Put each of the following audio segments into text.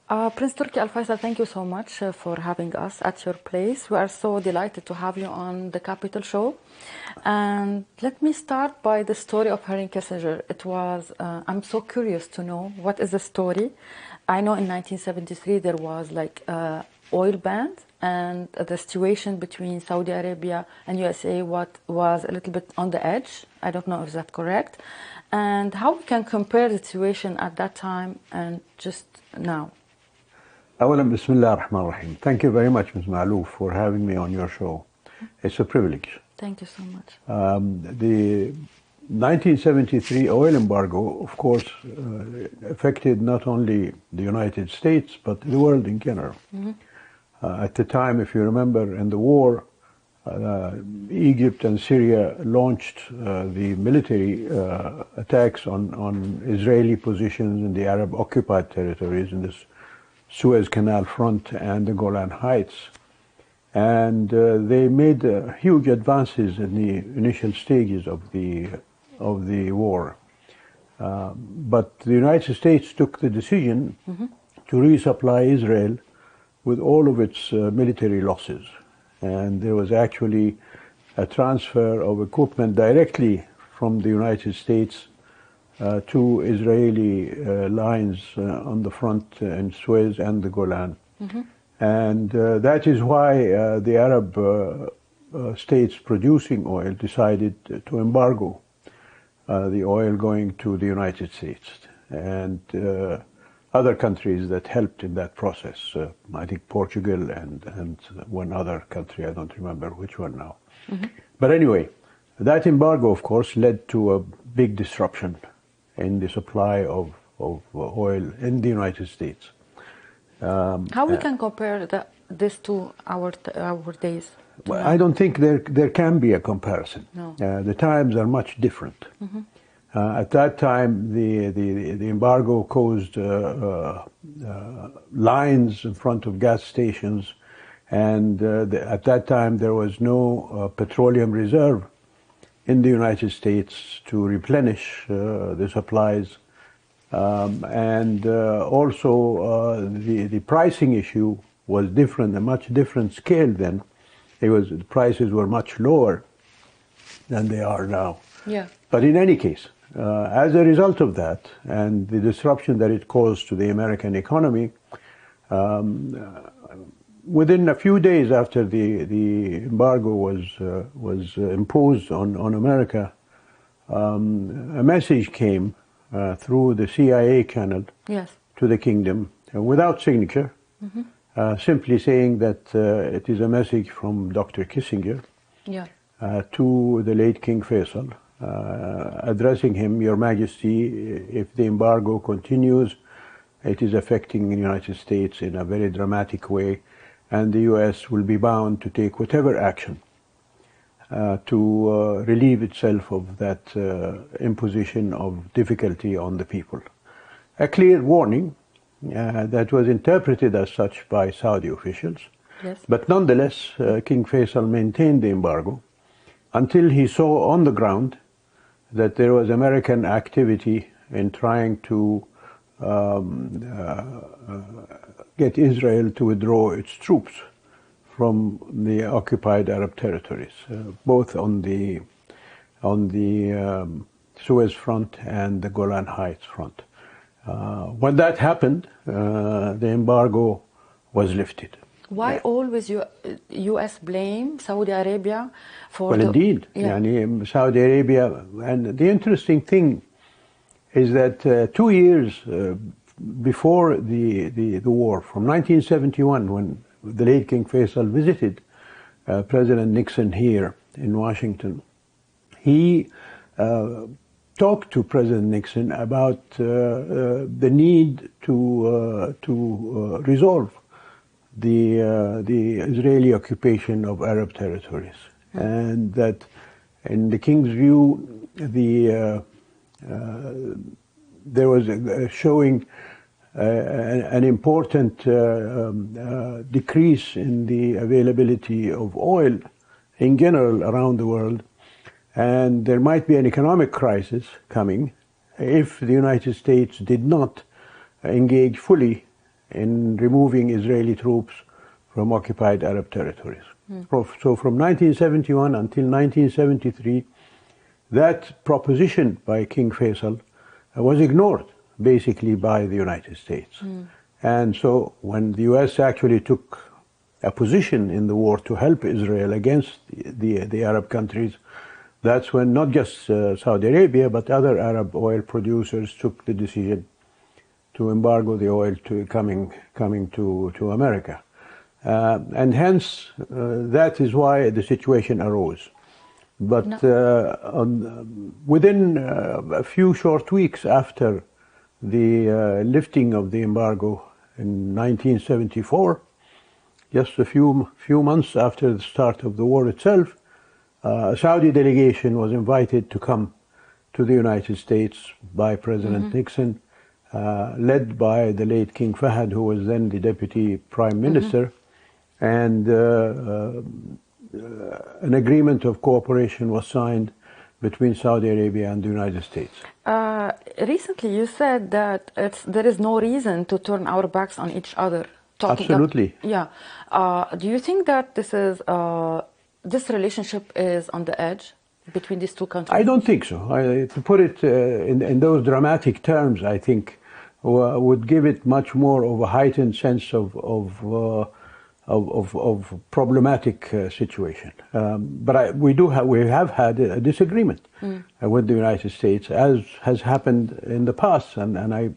Prince Turki Al Faisal, thank you so much for having us at your place. We are so delighted to have you on the Capitol Show. And let me start by the story of Henry Kissinger. It was, I'm so curious to know, what is the story? I know in 1973 there was like oil ban, and the situation between Saudi Arabia and USA was a little bit on the edge. I don't know if that's correct. And how we can compare the situation at that time and just now. أولا بسم الله الرحمن الرحيم. Thank you very much, Ms. Malouf, for having me on your show. It's a privilege. Thank you so much. The 1973 oil embargo, of course, affected not only the United States, but the world in general. At the time, if you remember, in the war, Egypt and Syria launched the military attacks on Israeli positions in the Arab-occupied territories in this Suez Canal front and the Golan Heights. And they made huge advances in the initial stages of the war. But the United States took the decision to resupply Israel with all of its military losses. And there was actually a transfer of equipment directly from the United States to Israeli lines on the front in Suez and the Golan. And that is why the Arab states producing oil decided to embargo the oil going to the United States. And other countries that helped in that process, I think Portugal and one other country, I don't remember which one now. But anyway, that embargo, of course, led to a big disruption in the supply of oil in the United States. How we can compare this to our days? Well, I don't think there can be a comparison. No. The times are much different. At that time, the embargo caused lines in front of gas stations, and at that time there was no petroleum reserve in the United States to replenish the supplies. And also the pricing issue was different, a much different scale then. The prices were much lower than they are now. Yeah. But in any case, as a result of that and the disruption that it caused to the American economy, within a few days after the embargo was imposed on America, a message came through the CIA channel to the kingdom without signature, simply saying that it is a message from Dr. Kissinger to the late King Faisal, addressing him, Your Majesty, if the embargo continues, it is affecting the United States in a very dramatic way, and the US will be bound to take whatever action to relieve itself of that imposition of difficulty on the people. A clear warning that was interpreted as such by Saudi officials. Yes. But nonetheless, King Faisal maintained the embargo until he saw on the ground that there was American activity in trying to get Israel to withdraw its troops from the occupied Arab territories, both on the Suez front and the Golan Heights front. When that happened, the embargo was lifted. Why always U.S. blame Saudi Arabia for? Well, indeed, Saudi Arabia, and the interesting thing is that 2 years before the war, from 1971, when the late King Faisal visited President Nixon here in Washington, he talked to President Nixon about the need to resolve the Israeli occupation of Arab territories, and that, in the king's view, there was showing an important decrease in the availability of oil in general around the world, and there might be an economic crisis coming if the United States did not engage fully in removing Israeli troops from occupied Arab territories. So from 1971 until 1973, that proposition by King Faisal was ignored basically by the United States. And so when the US actually took a position in the war to help Israel against the Arab countries, that's when not just Saudi Arabia but other Arab oil producers took the decision to embargo the oil coming to America. And hence, that is why the situation arose. But within a few short weeks after the lifting of the embargo in 1974, just a few months after the start of the war itself, a Saudi delegation was invited to come to the United States by President Nixon, led by the late King Fahd, who was then the Deputy Prime Minister, and an agreement of cooperation was signed between Saudi Arabia and the United States. Recently you said that there is no reason to turn our backs on each other. Absolutely. Do you think that this relationship is on the edge between these two countries? I don't think so. To put it in those dramatic terms, I think would give it much more of a heightened sense of problematic situation. But we have had a disagreement with the United States, as has happened in the past, and I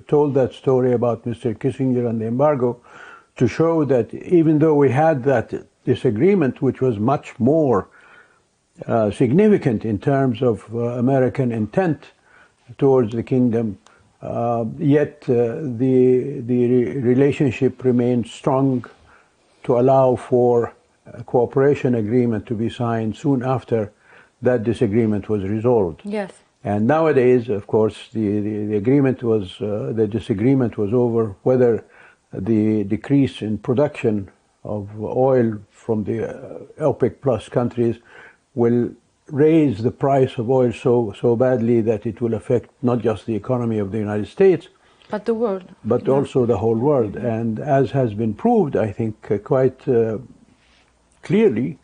told that story about Mr. Kissinger and the embargo to show that even though we had that disagreement, which was much more significant in terms of American intent towards the kingdom, yet the relationship remained strong to allow for a cooperation agreement to be signed soon after that disagreement was resolved. Yes. And nowadays, of course, the agreement was, the disagreement was over whether the decrease in production of oil from the OPEC plus countries will raise the price of oil so badly that it will affect not just the economy of the United States, but the world. But also the whole world. And as has been proved, I think, quite clearly,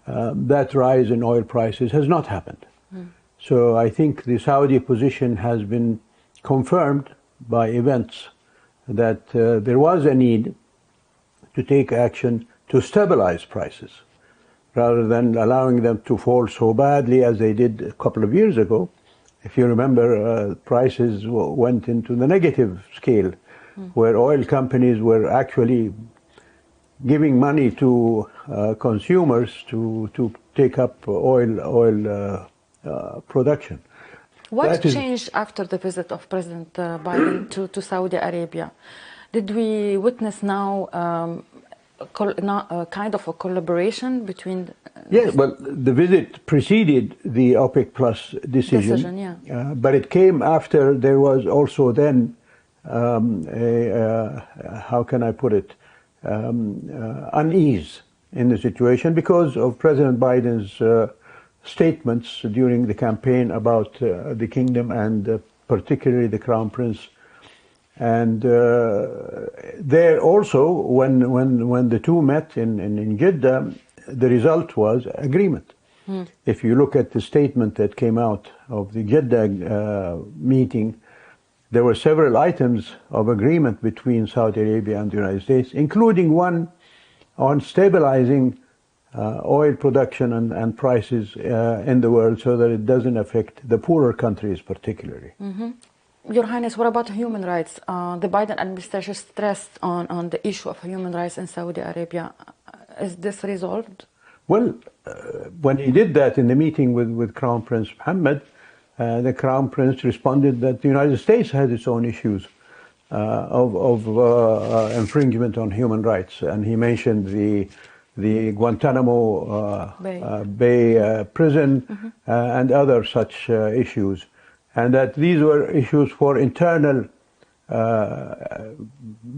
that rise in oil prices has not happened. So I think the Saudi position has been confirmed by events that there was a need to take action to stabilize prices, rather than allowing them to fall so badly as they did a couple of years ago. If you remember, prices went into the negative scale, where oil companies were actually giving money to consumers to take up oil production. What changed after the visit of President Biden to Saudi Arabia? Did we witness now kind of a collaboration between? Yes, well, the visit preceded the OPEC Plus decision, but it came after there was also then how can I put it, unease in the situation because of President Biden's statements during the campaign about the kingdom and particularly the Crown Prince. And there also, when the two met in Jeddah, the result was agreement. If you look at the statement that came out of the Jeddah meeting, there were several items of agreement between Saudi Arabia and the United States, including one on stabilizing oil production and prices in the world so that it doesn't affect the poorer countries particularly. Your Highness, what about human rights? The Biden administration stressed on the issue of human rights in Saudi Arabia. Is this resolved? Well, when he did that in the meeting with Crown Prince Mohammed, the Crown Prince responded that the United States had its own issues of infringement on human rights. And he mentioned the Guantanamo Bay prison and other such issues. And that these were issues for internal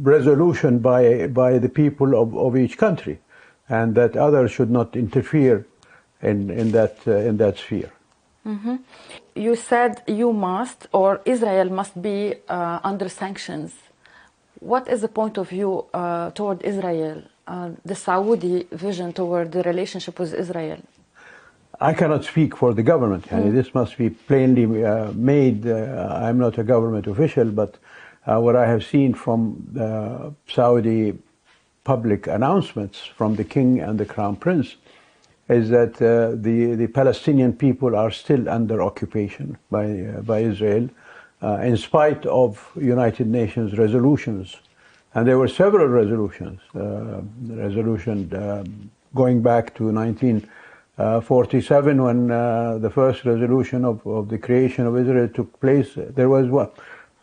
resolution by the people of each country, and that others should not interfere in that sphere. You said you must, or Israel must be under sanctions. what is the point of view toward Israel, the Saudi vision toward the relationship with Israel? I cannot speak for the government. This must be plainly made. I'm not a government official, but what I have seen from Saudi public announcements from the king and the crown prince is that the Palestinian people are still under occupation by Israel, in spite of United Nations resolutions. And there were several resolutions, resolution going back to 1947 when the first resolution of the creation of Israel took place. There was one.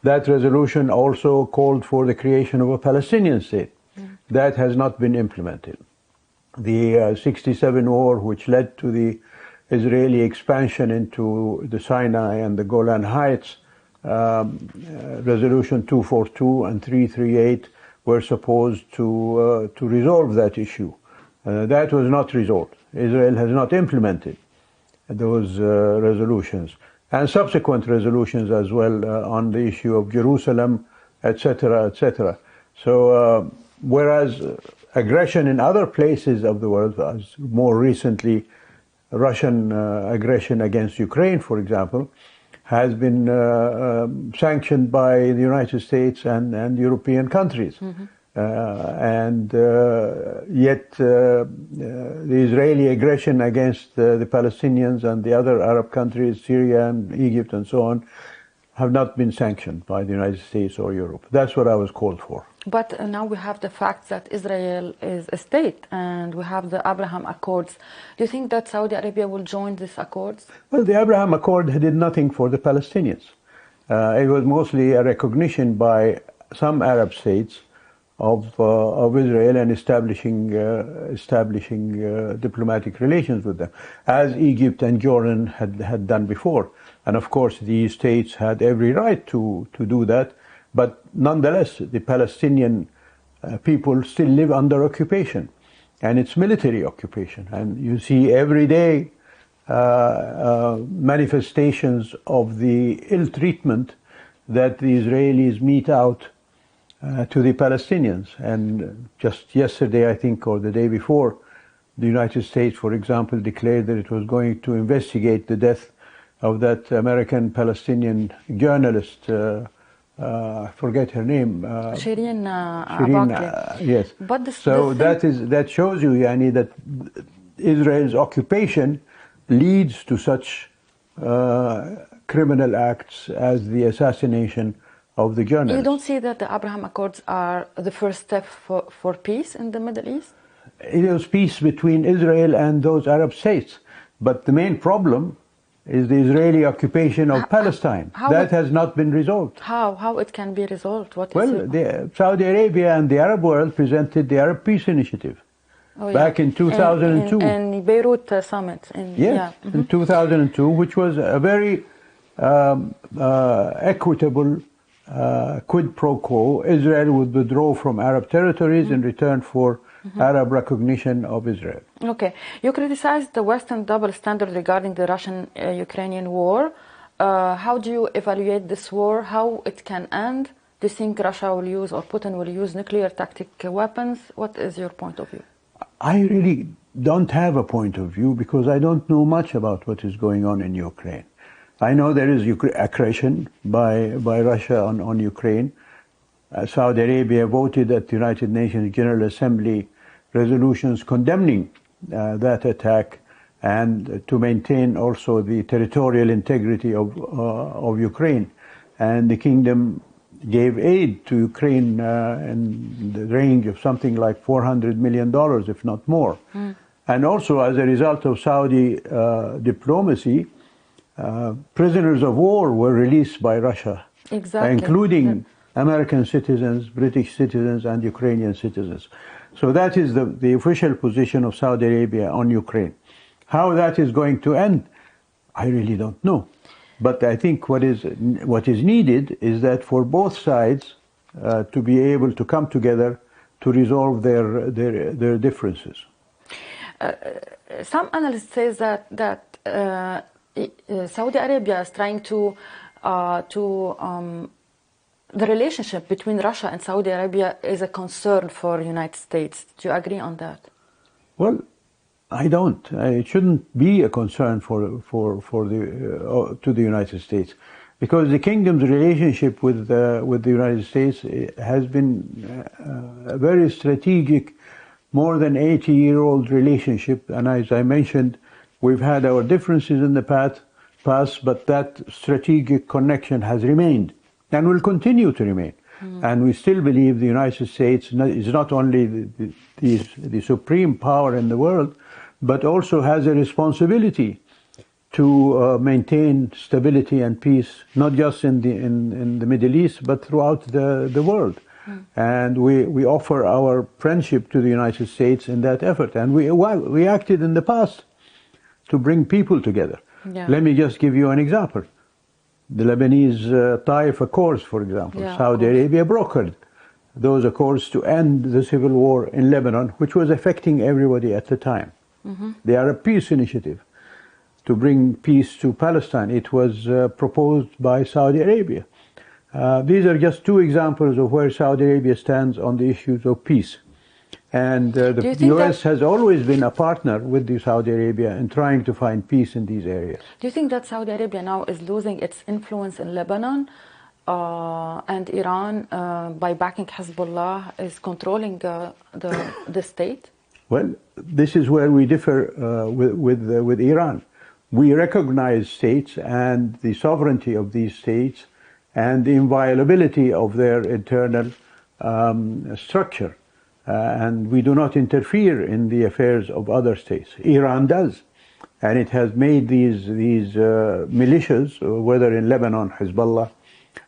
That resolution also called for the creation of a Palestinian state. That has not been implemented. The 67 war, which led to the Israeli expansion into the Sinai and the Golan Heights, Resolution 242 and 338 were supposed to resolve that issue. That was not resolved. Israel has not implemented those resolutions, and subsequent resolutions as well on the issue of Jerusalem, etc., etc. So, whereas aggression in other places of the world, as more recently Russian aggression against Ukraine, for example, has been sanctioned by the United States and European countries. Yet the Israeli aggression against the Palestinians and the other Arab countries, Syria and Egypt and so on, have not been sanctioned by the United States or Europe. That's what I was called for. But now we have the fact that Israel is a state and we have the Abraham Accords. Do you think that Saudi Arabia will join these accords? Well, the Abraham Accord did nothing for the Palestinians. It was mostly a recognition by some Arab states of Israel and establishing diplomatic relations with them, as Egypt and Jordan had done before. And of course, these states had every right to do that. But nonetheless, the Palestinian people still live under occupation, and it's military occupation. And you see every day manifestations of the ill treatment that the Israelis mete out to the Palestinians. And just yesterday, I think, or the day before, the United States, for example, declared that it was going to investigate the death of that American Palestinian journalist, I forget her name. Shireen yes. But that shows you, Yani, that Israel's occupation leads to such criminal acts as the assassination of the journalist. You don't see that the Abraham Accords are the first step for peace in the Middle East? It was peace between Israel and those Arab states. But the main problem is the Israeli occupation of Palestine. That has not been resolved. How it can be resolved? Saudi Arabia and the Arab world presented the Arab Peace Initiative back in 2002. In Beirut summit. In 2002, which was a very equitable quid pro quo. Israel would withdraw from Arab territories in return for Arab recognition of Israel. Okay. You criticized the Western double standard regarding the Russian-Ukrainian war. How do you evaluate this war? How it can end? Do you think Russia will use or Putin will use nuclear tactic weapons? What is your point of view? I really don't have a point of view because I don't know much about what is going on in Ukraine. I know there is aggression by Russia on Ukraine. Saudi Arabia voted at the United Nations General Assembly resolutions condemning that attack and to maintain also the territorial integrity of Ukraine. And the kingdom gave aid to Ukraine in the range of something like $400 million, if not more. And also as a result of Saudi diplomacy, prisoners of war were released by Russia, including American citizens, British citizens, and Ukrainian citizens. So that is the official position of Saudi Arabia on Ukraine. How that is going to end, I really don't know. But I think what is needed is that for both sides to be able to come together to resolve their differences. Some analysts say that Saudi Arabia is trying to the relationship between Russia and Saudi Arabia is a concern for the United States. Do you agree on that? Well, I don't. It shouldn't be a concern to the United States, because the kingdom's relationship with the United States has been a very strategic, more than 80-year-old relationship. And as I mentioned, we've had our differences in the past, but that strategic connection has remained and will continue to remain. And we still believe the United States is not only the supreme power in the world, but also has a responsibility to maintain stability and peace, not just in the Middle East, but throughout the world. And we offer our friendship to the United States in that effort. And we acted in the past to bring people together. Yeah. Let me just give you an example. The Lebanese Taif Accords, for example, Yeah, Saudi Arabia brokered those accords to end the civil war in Lebanon, which was affecting everybody at the time. They are a peace initiative to bring peace to Palestine. It was proposed by Saudi Arabia. These are just two examples of where Saudi Arabia stands on the issues of peace. And the U.S. has always been a partner with the Saudi Arabia in trying to find peace in these areas. Do you think that Saudi Arabia now is losing its influence in Lebanon, and Iran, by backing Hezbollah, is controlling the state? Well, this is where we differ with Iran. We recognize states and the sovereignty of these states and the inviolability of their internal structure. And we do not interfere in the affairs of other states. Iran does. And it has made these militias, whether in Lebanon, Hezbollah,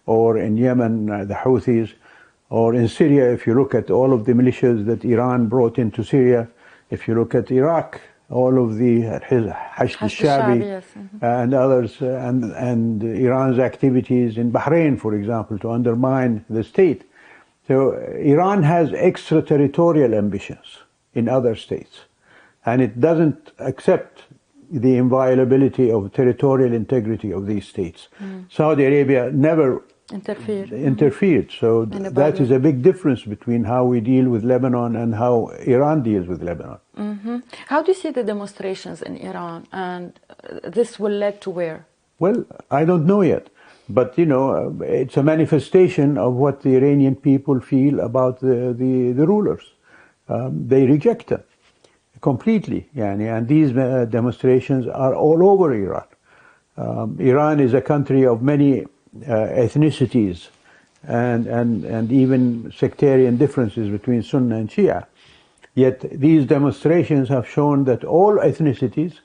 or in Yemen, the Houthis, or in Syria, if you look at all of the militias that Iran brought into Syria, if you look at Iraq, all of the Hashd al-Shabi yes. and others, and Iran's activities in Bahrain, for example, to undermine the state. So Iran has extraterritorial ambitions in other states, and it doesn't accept the inviolability of territorial integrity of these states. Saudi Arabia never interfered. So that is a big difference between how we deal with Lebanon and how Iran deals with Lebanon. How do you see the demonstrations in Iran, and this will lead to where? Well, I don't know yet. But, you know, it's a manifestation of what the Iranian people feel about the rulers. They reject them completely. And these demonstrations are all over Iran. Iran is a country of many ethnicities and even sectarian differences between Sunni and Shia. Yet these demonstrations have shown that all ethnicities,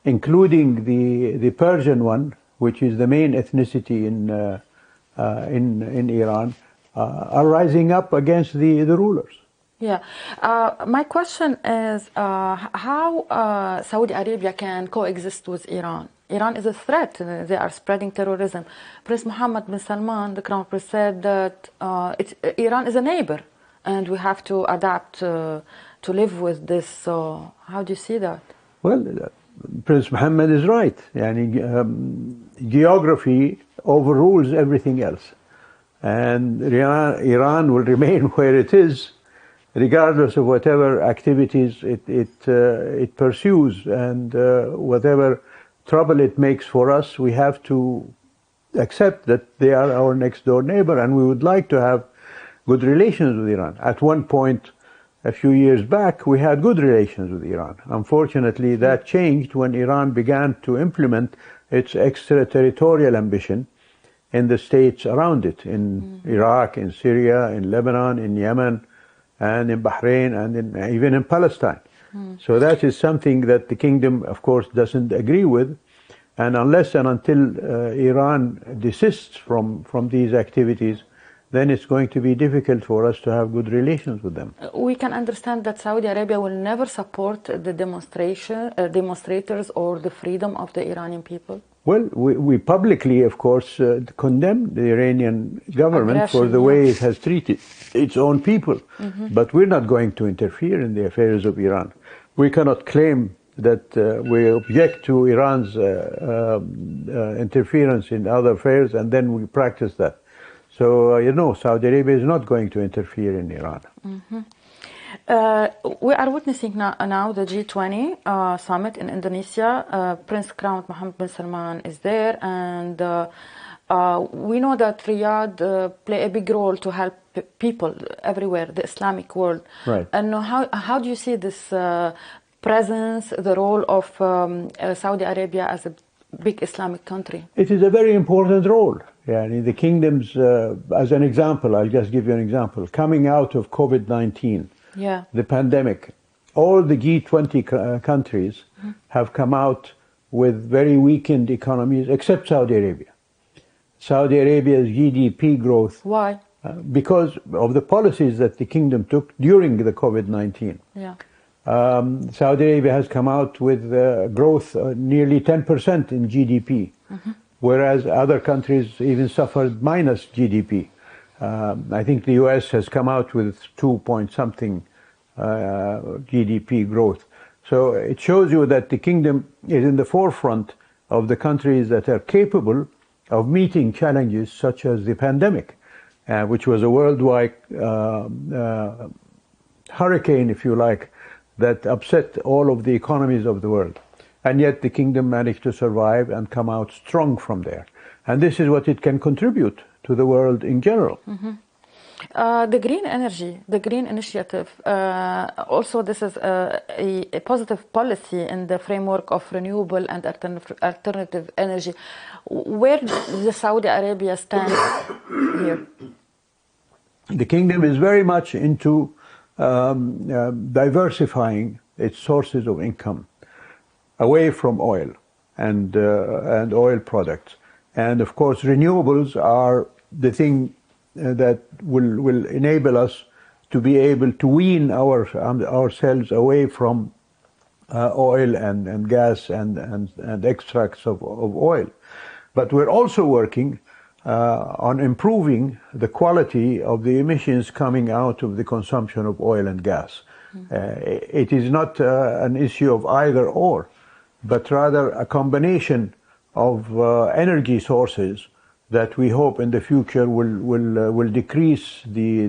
including the Persian one, which is the main ethnicity in Iran, are rising up against the rulers. Yeah. My question is how Saudi Arabia can coexist with Iran. Iran is a threat. They are spreading terrorism. Prince Mohammed bin Salman, the Crown Prince, said that Iran is a neighbor and we have to adapt to live with this. So how do you see that? Well, Prince Mohammed is right. Geography overrules everything else. And Iran will remain where it is, regardless of whatever activities it pursues. And whatever trouble it makes for us, we have to accept that they are our next door neighbor, and we would like to have good relations with Iran. At one point, a few years back, we had good relations with Iran. Unfortunately, that changed when Iran began to implement its extraterritorial ambition in the states around it, in Iraq, in Syria, in Lebanon, in Yemen, and in Bahrain, and even in Palestine. So that is something that the kingdom, of course, doesn't agree with. And unless and until Iran desists from these activities, then it's going to be difficult for us to have good relations with them. We can understand that Saudi Arabia will never support the demonstrators or the freedom of the Iranian people? Well, we publicly, of course, condemn the Iranian government for the way it has treated its own people. But we're not going to interfere in the affairs of Iran. We cannot claim that we object to Iran's interference in other affairs and then we practice that. So, Saudi Arabia is not going to interfere in Iran. We are witnessing now the G20 summit in Indonesia. Prince Crown Mohammed bin Salman is there, and we know that Riyadh play a big role to help people everywhere, the Islamic world. Right. And how do you see this presence, the role of Saudi Arabia as a big Islamic country? It is a very important role. Yeah, the kingdoms, as an example, I'll just give you an example. Coming out of COVID-19, the pandemic, all the G20 countries have come out with very weakened economies, except Saudi Arabia. Saudi Arabia's GDP growth. Why? Because of the policies that the kingdom took during the COVID-19. Yeah. Saudi Arabia has come out with growth nearly 10% in GDP, whereas other countries even suffered minus GDP. I think the US has come out with 2 point something GDP growth. So it shows you that the kingdom is in the forefront of the countries that are capable of meeting challenges such as the pandemic, which was a worldwide hurricane, if you like, that upset all of the economies of the world. And yet the kingdom managed to survive and come out strong from there. And this is what it can contribute to the world in general. The green energy, the green initiative, also this is a positive policy in the framework of renewable and alternative energy. Where does Saudi Arabia stand here? The kingdom is very much into diversifying its sources of income away from oil and oil products. And of course, renewables are the thing that will enable us to be able to wean ourselves away from oil and gas and extracts of oil. But we're also working on improving the quality of the emissions coming out of the consumption of oil and gas. It is not an issue of either or, but rather a combination of energy sources that we hope in the future will decrease the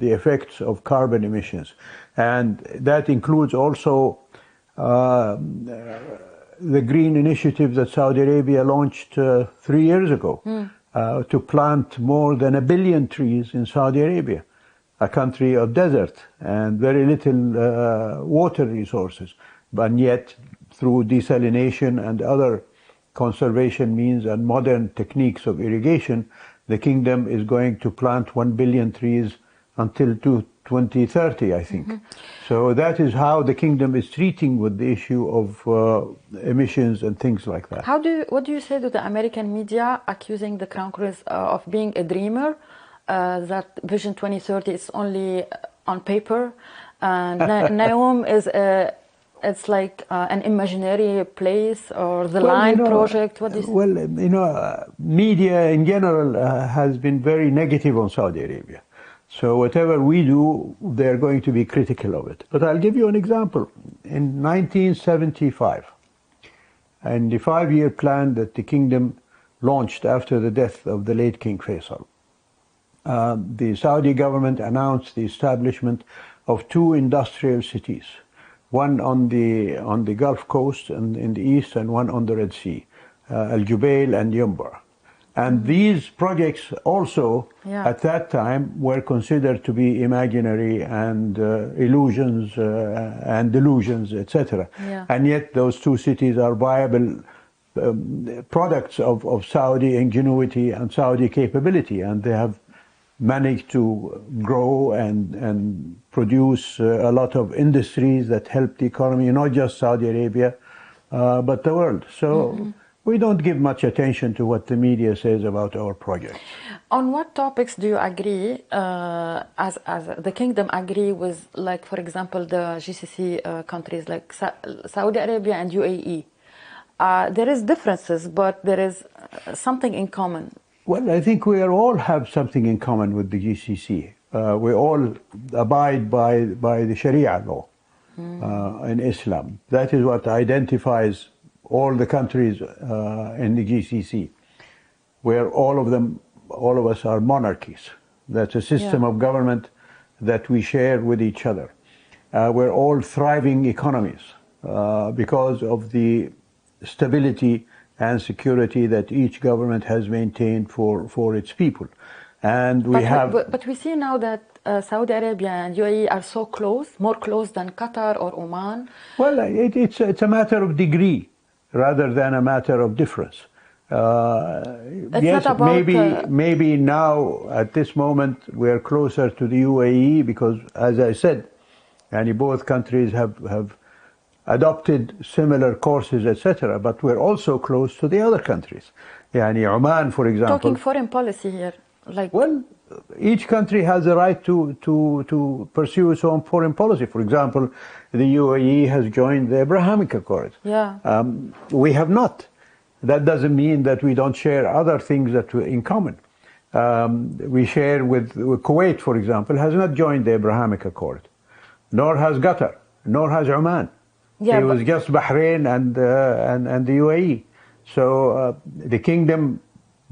effects of carbon emissions, and that includes also the green initiative that Saudi Arabia launched 3 years ago to plant more than 1 billion trees in Saudi Arabia, a country of desert and very little water resources, but yet through desalination and other conservation means and modern techniques of irrigation, the kingdom is going to plant 1 billion trees until 2030, I think. So that is how the kingdom is treating with the issue of emissions and things like that. What do you say to the American media accusing the Crown Prince of being a dreamer, that Vision 2030 is only on paper, and Naum is it's like an imaginary place, or the line project? What is? Well, media in general has been very negative on Saudi Arabia. So whatever we do, they're going to be critical of it. But I'll give you an example. In 1975, and the 5-year plan that the kingdom launched after the death of the late King Faisal, the Saudi government announced the establishment of 2 industrial cities. One on the Gulf Coast and in the east, and one on the Red Sea, Al Jubail and Yumbar. And these projects also, at that time, were considered to be imaginary and illusions and delusions, etc. And yet those 2 cities are viable products of Saudi ingenuity and Saudi capability, and they have managed to grow and produce a lot of industries that help the economy, not just Saudi Arabia, but the world. So we don't give much attention to what the media says about our project. On what topics do you agree, as the kingdom agree with, like, for example, the GCC countries like Saudi Arabia and UAE? There is differences, but there is something in common. Well, I think we all have something in common with the GCC. We all abide by the Sharia law in Islam. That is what identifies all the countries in the GCC, where all of them all of us are monarchies. That's a system of government that we share with each other. We're all thriving economies because of the stability and security that each government has maintained for its people. And but we see now that Saudi Arabia and UAE are so close, more close than Qatar or Oman. Well, it's a matter of degree rather than a matter of difference. Yes, maybe now at this moment we're closer to the UAE because, as I said, both countries have adopted similar courses, etc. But we're also close to the other countries. Oman, for example. Talking foreign policy here, well, each country has the right to pursue its own foreign policy. For example, the UAE has joined the Abrahamic Accord. Yeah. We have not. That doesn't mean that we don't share other things that we're in common. We share with Kuwait, for example, has not joined the Abrahamic Accord, nor has Qatar, nor has Oman. Yeah, it was just Bahrain and the UAE. So the kingdom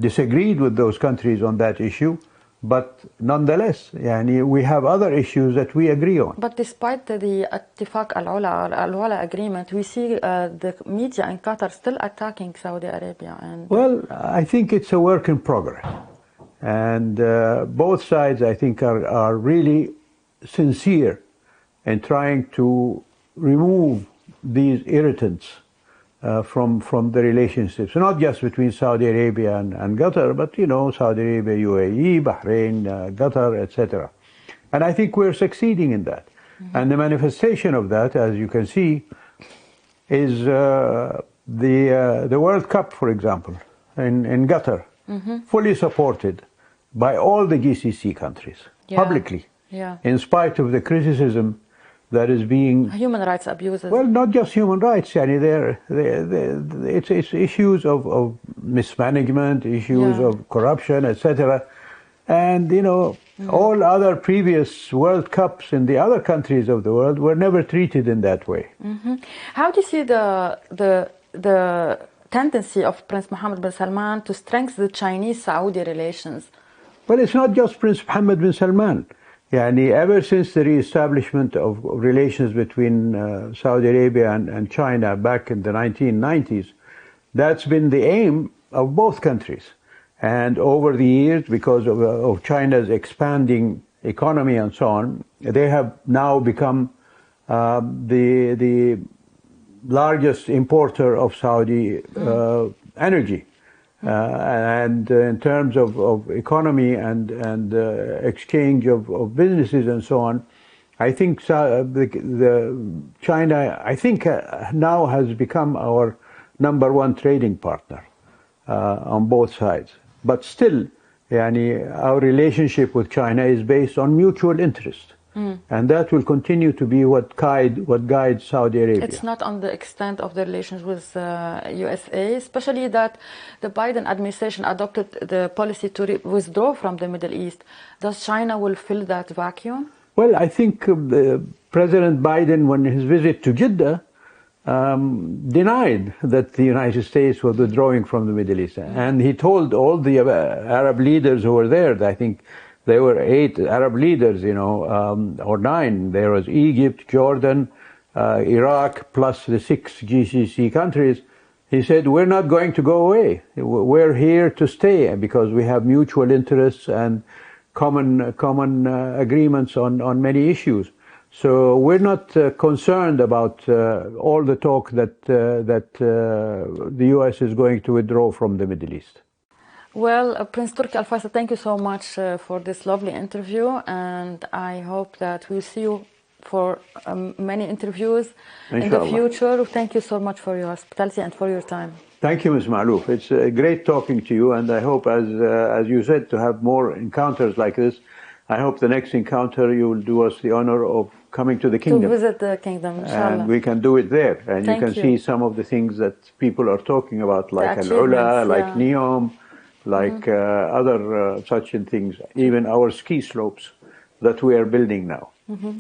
disagreed with those countries on that issue, but nonetheless, we have other issues that we agree on. But despite the اتفاق العلا agreement, we see the media in Qatar still attacking Saudi Arabia. Well, I think it's a work in progress. And both sides, I think, are really sincere in trying to remove these irritants from the relationships, not just between Saudi Arabia and Qatar, but Saudi Arabia, UAE, Bahrain, Qatar, etc. And I think we're succeeding in that. Mm-hmm. And the manifestation of that, as you can see, is the World Cup, for example, in Qatar, mm-hmm. fully supported by all the GCC countries publicly, in spite of the criticism that is being human rights abuses. Well, not just human rights. It's issues of mismanagement, issues of corruption, etc. And all other previous World Cups in the other countries of the world were never treated in that way. Mm-hmm. How do you see the tendency of Prince Mohammed bin Salman to strengthen the Chinese-Saudi relations? Well, it's not just Prince Mohammed bin Salman. Ever since the re-establishment of relations between Saudi Arabia and China back in the 1990s, that's been the aim of both countries. And over the years, because of China's expanding economy and so on, they have now become the largest importer of Saudi energy. And in terms of economy and exchange of businesses and so on, I think China, now has become our #1 trading partner on both sides. But still, our relationship with China is based on mutual interest. And that will continue to be what guides Saudi Arabia. It's not on the extent of the relations with USA, especially that the Biden administration adopted the policy to withdraw from the Middle East. Does China will fill that vacuum? Well, I think President Biden, when his visit to Jeddah, denied that the United States was withdrawing from the Middle East. And he told all the Arab leaders who were there, I think there were 8 Arab leaders, or 9. There was Egypt, Jordan, Iraq, plus the 6 GCC countries. He said, we're not going to go away. We're here to stay because we have mutual interests and common agreements on many issues. So we're not concerned about all the talk that the U.S. is going to withdraw from the Middle East. Well, Prince Turki Al Faisal, thank you so much for this lovely interview, and I hope that we'll see you for many interviews in the future. Thank you so much for your hospitality and for your time. Thank you, Ms. Ma'louf. It's great talking to you, and I hope, as you said, to have more encounters like this. I hope the next encounter you will do us the honor of coming to the kingdom. To visit the kingdom, inshallah. And we can do it there, and you can see some of the things that people are talking about, like Al-Ula, like Neom, like other such things, even our ski slopes that we are building now.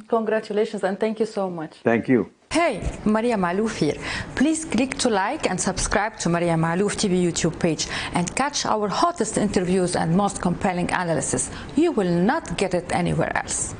Congratulations and thank you so much. Thank you. Hey, Maria Malouf here. Please click to like and subscribe to Maria Malouf TV YouTube page and catch our hottest interviews and most compelling analysis. You will not get it anywhere else.